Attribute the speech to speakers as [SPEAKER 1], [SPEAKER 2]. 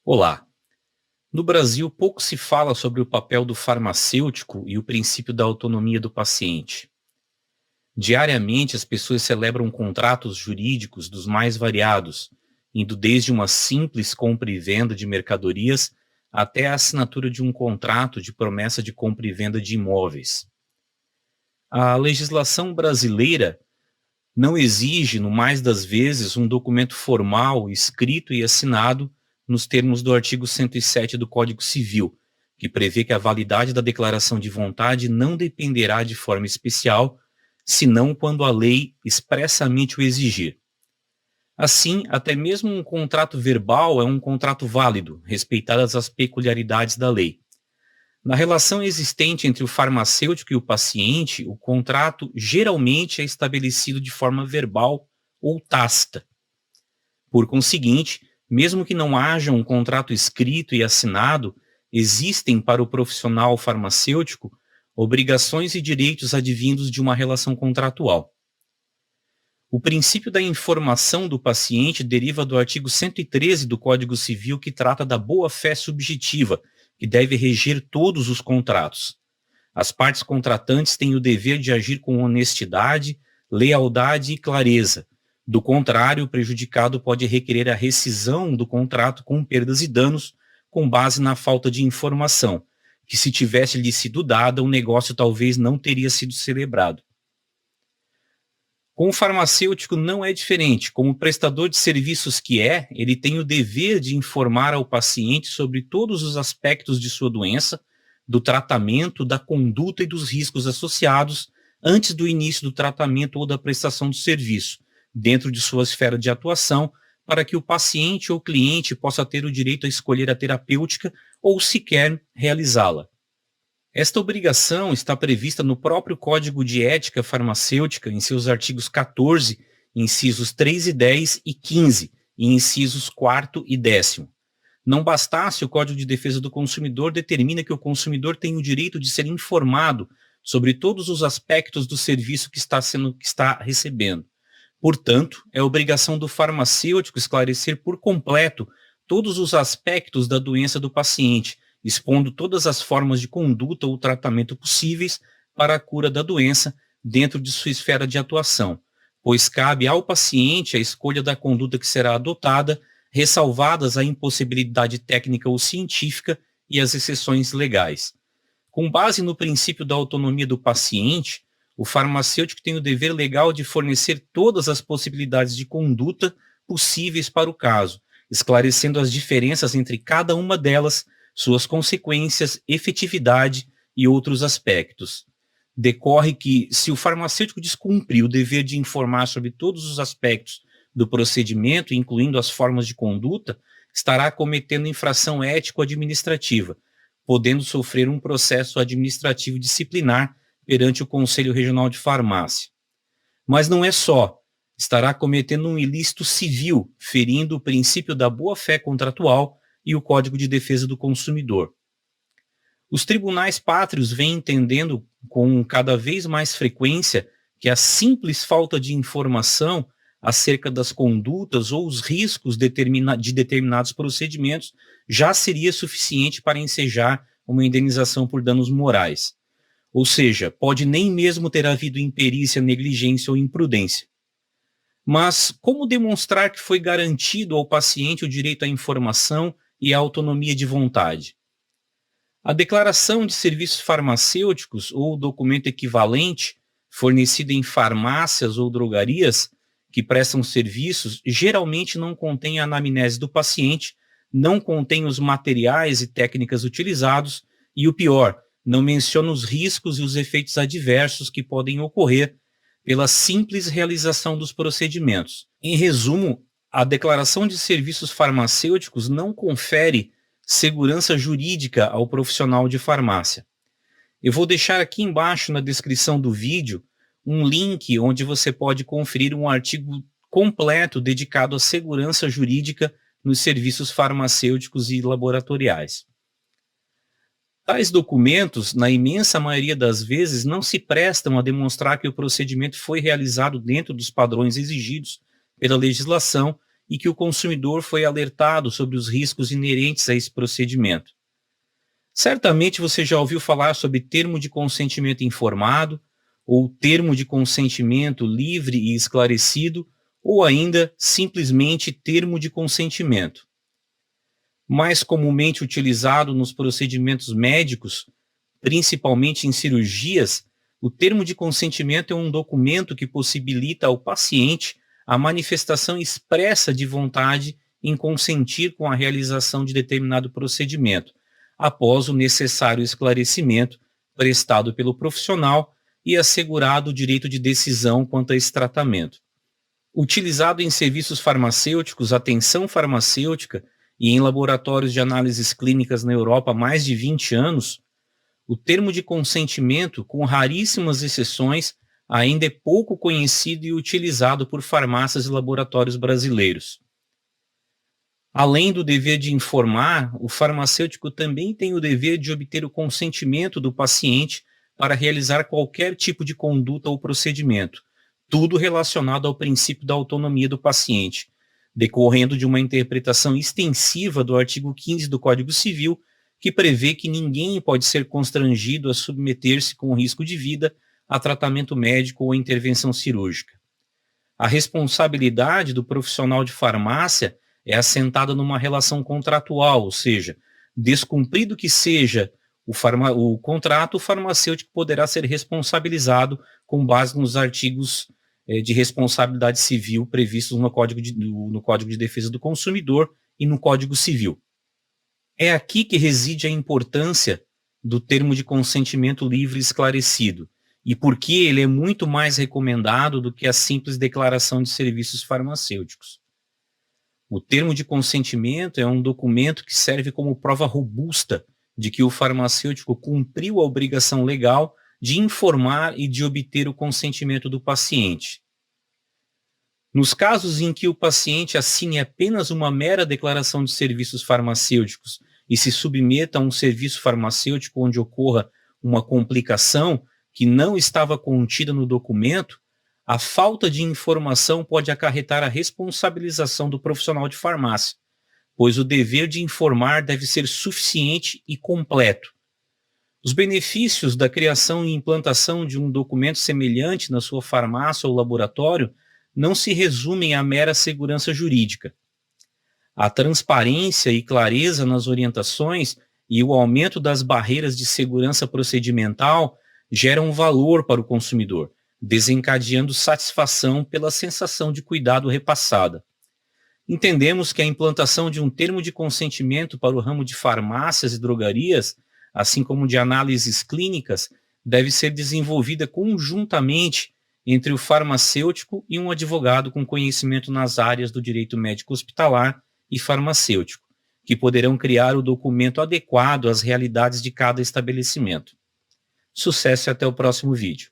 [SPEAKER 1] Olá! No Brasil, pouco se fala sobre o papel do farmacêutico e o princípio da autonomia do paciente. Diariamente, as pessoas celebram contratos jurídicos dos mais variados, indo desde uma simples compra e venda de mercadorias até a assinatura de um contrato de promessa de compra e venda de imóveis. A legislação brasileira não exige, no mais das vezes, um documento formal, escrito e assinado nos termos do artigo 107 do Código Civil, que prevê que a validade da declaração de vontade não dependerá de forma especial, senão quando a lei expressamente o exigir. Assim, até mesmo um contrato verbal é um contrato válido, respeitadas as peculiaridades da lei. Na relação existente entre o farmacêutico e o paciente, o contrato geralmente é estabelecido de forma verbal ou tácita. Por conseguinte, mesmo que não haja um contrato escrito e assinado, existem para o profissional farmacêutico obrigações e direitos advindos de uma relação contratual. O princípio da informação do paciente deriva do artigo 113 do Código Civil, que trata da boa-fé subjetiva, que deve reger todos os contratos. As partes contratantes têm o dever de agir com honestidade, lealdade e clareza. Do contrário, o prejudicado pode requerer a rescisão do contrato com perdas e danos com base na falta de informação, que se tivesse lhe sido dada, o negócio talvez não teria sido celebrado. Com o farmacêutico não é diferente. Como prestador de serviços que é, ele tem o dever de informar ao paciente sobre todos os aspectos de sua doença, do tratamento, da conduta e dos riscos associados antes do início do tratamento ou da prestação do serviço, dentro de sua esfera de atuação, para que o paciente ou cliente possa ter o direito a escolher a terapêutica ou sequer realizá-la. Esta obrigação está prevista no próprio Código de Ética Farmacêutica, em seus artigos 14, incisos 3 e 10 e 15, e incisos 4 e 10º. Não bastasse, o Código de Defesa do Consumidor determina que o consumidor tem o direito de ser informado sobre todos os aspectos do serviço que está recebendo. Portanto, é obrigação do farmacêutico esclarecer por completo todos os aspectos da doença do paciente, expondo todas as formas de conduta ou tratamento possíveis para a cura da doença dentro de sua esfera de atuação, pois cabe ao paciente a escolha da conduta que será adotada, ressalvadas a impossibilidade técnica ou científica e as exceções legais. Com base no princípio da autonomia do paciente, o farmacêutico tem o dever legal de fornecer todas as possibilidades de conduta possíveis para o caso, esclarecendo as diferenças entre cada uma delas, suas consequências, efetividade e outros aspectos. Decorre que, se o farmacêutico descumprir o dever de informar sobre todos os aspectos do procedimento, incluindo as formas de conduta, estará cometendo infração ético-administrativa, podendo sofrer um processo administrativo disciplinar perante o Conselho Regional de Farmácia. Mas não é só. Estará cometendo um ilícito civil, ferindo o princípio da boa-fé contratual e o Código de Defesa do Consumidor. Os tribunais pátrios vêm entendendo com cada vez mais frequência que a simples falta de informação acerca das condutas ou os riscos de determinados procedimentos já seria suficiente para ensejar uma indenização por danos morais. Ou seja, pode nem mesmo ter havido imperícia, negligência ou imprudência. Mas como demonstrar que foi garantido ao paciente o direito à informação e à autonomia de vontade? A declaração de serviços farmacêuticos ou documento equivalente, fornecido em farmácias ou drogarias que prestam serviços, geralmente não contém a anamnese do paciente, não contém os materiais e técnicas utilizados e, o pior, não menciona os riscos e os efeitos adversos que podem ocorrer pela simples realização dos procedimentos. Em resumo, a declaração de serviços farmacêuticos não confere segurança jurídica ao profissional de farmácia. Eu vou deixar aqui embaixo na descrição do vídeo um link onde você pode conferir um artigo completo dedicado à segurança jurídica nos serviços farmacêuticos e laboratoriais. Tais documentos, na imensa maioria das vezes, não se prestam a demonstrar que o procedimento foi realizado dentro dos padrões exigidos pela legislação e que o consumidor foi alertado sobre os riscos inerentes a esse procedimento. Certamente você já ouviu falar sobre termo de consentimento informado, ou termo de consentimento livre e esclarecido, ou ainda simplesmente termo de consentimento. Mais comumente utilizado nos procedimentos médicos, principalmente em cirurgias, o termo de consentimento é um documento que possibilita ao paciente a manifestação expressa de vontade em consentir com a realização de determinado procedimento, após o necessário esclarecimento prestado pelo profissional e assegurado o direito de decisão quanto a esse tratamento. Utilizado em serviços farmacêuticos, atenção farmacêutica e em laboratórios de análises clínicas na Europa há mais de 20 anos, o termo de consentimento, com raríssimas exceções, ainda é pouco conhecido e utilizado por farmácias e laboratórios brasileiros. Além do dever de informar, o farmacêutico também tem o dever de obter o consentimento do paciente para realizar qualquer tipo de conduta ou procedimento, tudo relacionado ao princípio da autonomia do paciente, decorrendo de uma interpretação extensiva do artigo 15 do Código Civil, que prevê que ninguém pode ser constrangido a submeter-se com risco de vida a tratamento médico ou intervenção cirúrgica. A responsabilidade do profissional de farmácia é assentada numa relação contratual, ou seja, descumprido que seja o contrato, o farmacêutico poderá ser responsabilizado com base nos artigos de responsabilidade civil previstos no Código de Defesa do Consumidor e no Código Civil. É aqui que reside a importância do termo de consentimento livre e esclarecido, e por que ele é muito mais recomendado do que a simples declaração de serviços farmacêuticos. O termo de consentimento é um documento que serve como prova robusta de que o farmacêutico cumpriu a obrigação legal de informar e de obter o consentimento do paciente. Nos casos em que o paciente assine apenas uma mera declaração de serviços farmacêuticos e se submeta a um serviço farmacêutico onde ocorra uma complicação que não estava contida no documento, a falta de informação pode acarretar a responsabilização do profissional de farmácia, pois o dever de informar deve ser suficiente e completo. Os benefícios da criação e implantação de um documento semelhante na sua farmácia ou laboratório não se resumem à mera segurança jurídica. A transparência e clareza nas orientações e o aumento das barreiras de segurança procedimental geram valor para o consumidor, desencadeando satisfação pela sensação de cuidado repassada. Entendemos que a implantação de um termo de consentimento para o ramo de farmácias e drogarias, assim como de análises clínicas, deve ser desenvolvida conjuntamente entre o farmacêutico e um advogado com conhecimento nas áreas do direito médico hospitalar e farmacêutico, que poderão criar o documento adequado às realidades de cada estabelecimento. Sucesso e até o próximo vídeo.